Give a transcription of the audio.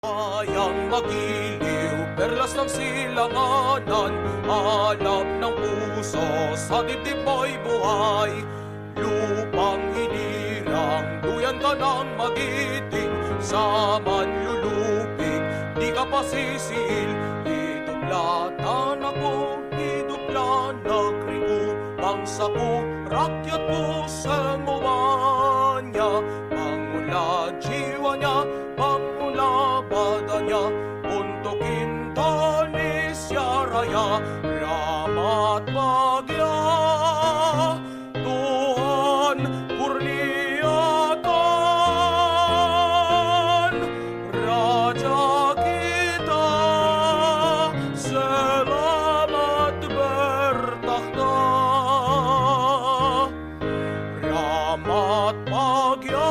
Bayang magiliw, perlas ng silanganan, hanap ng puso, sa dibdib mo'y buhay. Lupang hinirang, duyan ka ng magiting, sa manlulupig, di ka pa sisil. Hiduplatan ako, hiduplan nagriku, bangsa ko, rakyat ko sa niya. Pangula jiwa niya, pangula badannya, untuk Indonesia Raya, rahmat bagya Tuhan kurniakan Raja kita selamat bertakhta, rahmat bagya